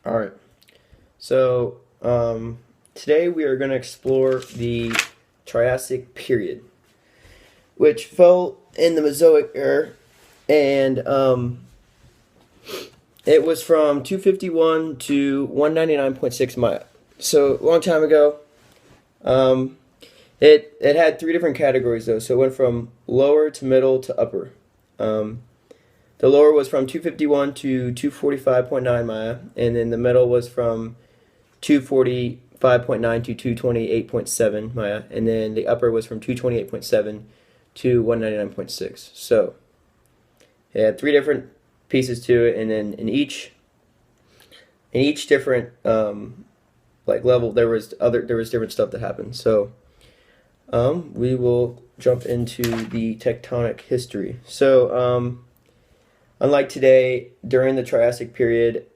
All right. So today we are going to explore the Triassic period, which fell in the Mesozoic era, and it was from 251 to 199.6 Maya. So a long time ago. Um, it had three different categories though. So it went from lower to middle to upper. Um, the lower was from 251 to 245.9 Maya, and then the middle was from 245.9 to 228.7 Maya, and then the upper was from 228.7 to 199.6. So it had three different pieces to it, and then in each different like level there was different stuff that happened. So we will jump into the tectonic history. So unlike today, during the Triassic period,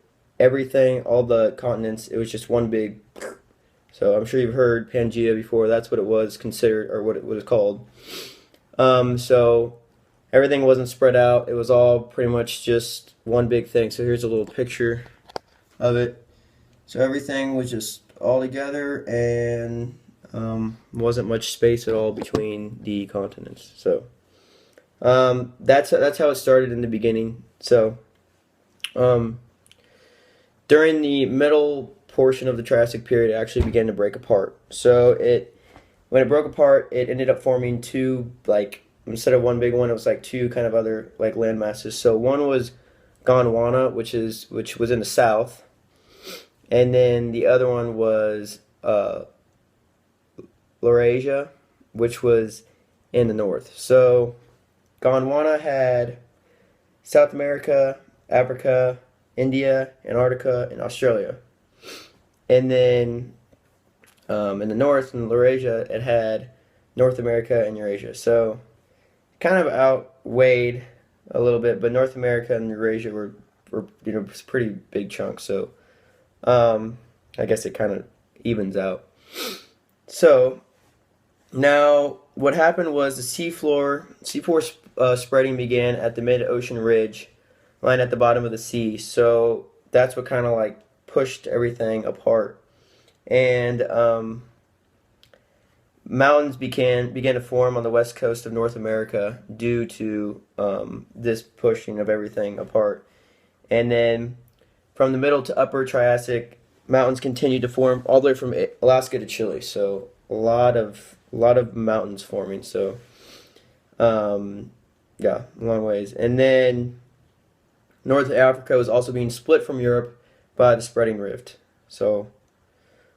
everything, all the continents, it was just one big. So I'm sure you've heard Pangea before. That's what it was considered, or what it was called. So everything wasn't spread out. It was all pretty much just one big thing. So here's a little picture of it. So everything was just all together, and wasn't much space at all between the continents. So that's how it started in the beginning. So um, during the middle portion of the Triassic period, it actually began to break apart. So when it broke apart, it ended up forming two, like, instead of one big one, it was like two kind of other like land masses. So one was Gondwana, which was in the south, and then the other one was Laurasia, which was in the north. So Gondwana had South America, Africa, India, Antarctica, and Australia. And then in the north, in Laurasia, it had North America and Eurasia. So kind of outweighed a little bit, but North America and Eurasia were pretty big chunks. So I guess it kind of evens out. So now what happened was the seafloor spreading began at the mid-ocean ridge line at the bottom of the sea. So that's what kind of like pushed everything apart, and mountains began to form on the west coast of North America due to this pushing of everything apart. And then from the middle to upper Triassic, mountains continued to form all the way from Alaska to Chile. So a lot of mountains forming. So yeah, long ways. And then North Africa was also being split from Europe by the spreading rift. So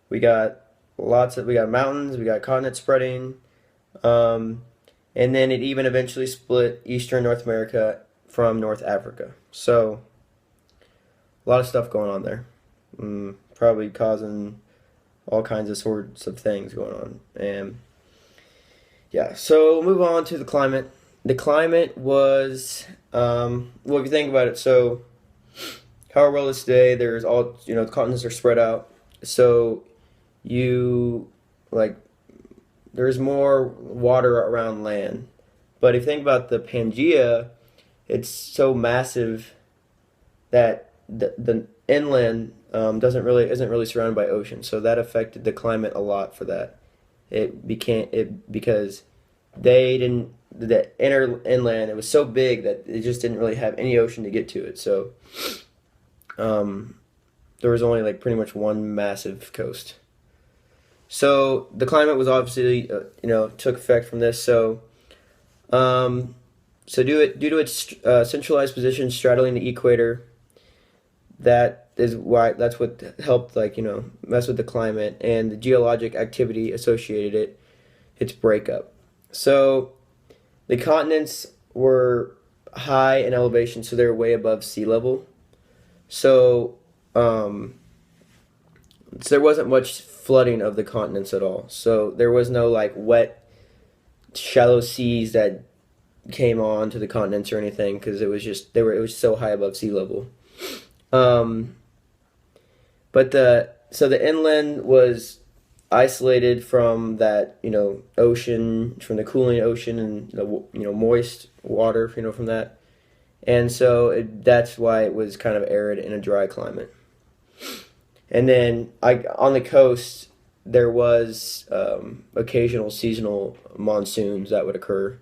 we got we got mountains, we got continent spreading, um, and then it even eventually split eastern North America from North Africa. So a lot of stuff going on there, probably causing all kinds of sorts of things going on. And yeah, so we'll move on to the climate. The climate was, well, if you think about it, so how our world is today, there's all, the continents are spread out. So you, like, there's more water around land. But if you think about the Pangea, it's so massive that the inland doesn't really isn't really surrounded by ocean. So that affected the climate a lot for that. It became it because they didn't the inner inland, it was so big that it just didn't really have any ocean to get to it. So um, there was only like pretty much one massive coast. So the climate was obviously took effect from this. So due to its centralized position straddling the equator, that's what helped, like, mess with the climate, and the geologic activity associated its breakup. So the continents were high in elevation, so they were way above sea level. So so there wasn't much flooding of the continents at all. So there was no like wet, shallow seas that came on to the continents or anything, because it was so high above sea level. Um, but the inland was isolated from that ocean, from the cooling ocean, and the moist water from that, and so that's why it was kind of arid in a dry climate. And then on the coast there was occasional seasonal monsoons that would occur.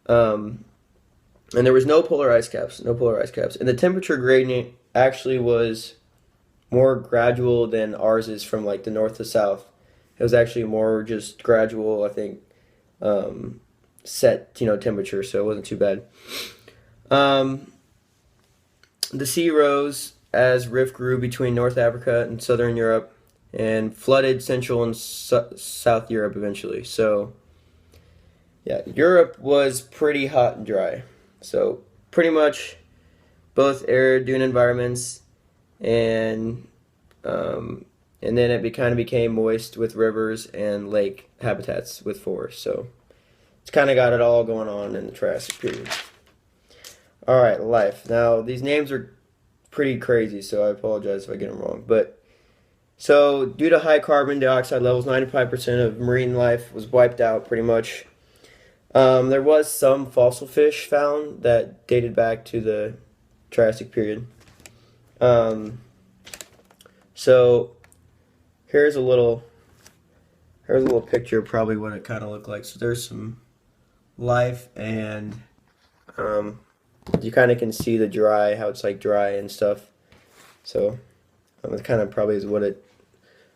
Um, and there was no polar ice caps, no polar ice caps. And the temperature gradient actually was more gradual than ours is from like the north to south. It was actually more just gradual, I think, um, set temperature, so it wasn't too bad. Um, the sea rose as rift grew between North Africa and southern Europe, and flooded Central and South Europe eventually. So yeah, Europe was pretty hot and dry. So pretty much both arid dune environments, and um, and then it kind of became moist with rivers and lake habitats with forests. So it's kind of got it all going on in the Triassic period. All right, life. Now these names are pretty crazy, so I apologize if I get them wrong. But so due to high carbon dioxide levels, 95% of marine life was wiped out pretty much. There was some fossil fish found that dated back to the Triassic period. Um, so here's a little picture of probably what it kind of looked like. So there's some life, and um, you kind of can see the dry, how it's like dry and stuff. So it kind of probably is what it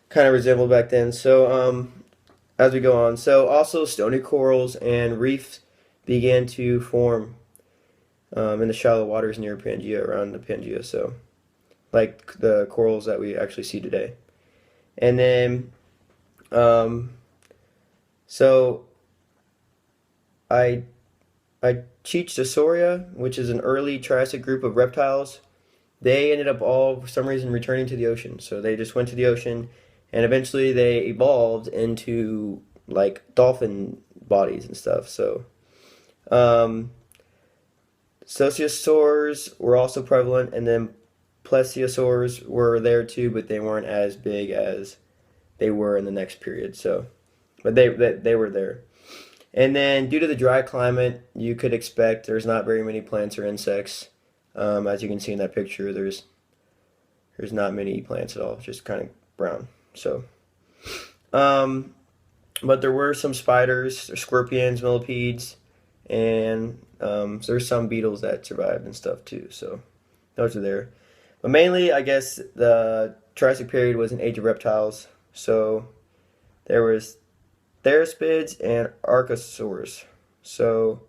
kind of resembled back then. So as we go on, so also stony corals and reefs began to form in the shallow waters near Pangaea, around the Pangaea. So like the corals that we actually see today. And then um, so I Ichthyosauria, which is an early Triassic group of reptiles, they ended up all for some reason returning to the ocean. So they just went to the ocean, and eventually they evolved into like dolphin bodies and stuff. So um, Sociosaurs were also prevalent, and then plesiosaurs were there too, but they weren't as big as they were in the next period. So, but they were there. And then due to the dry climate, you could expect there's not very many plants or insects. As you can see in that picture, there's not many plants at all, just kind of brown. So, um, but there were some spiders, or scorpions, millipedes, and so there's some beetles that survived and stuff too. So those are there. But mainly, I guess the Triassic period was an age of reptiles. So there was Theraspids and Archosaurs. So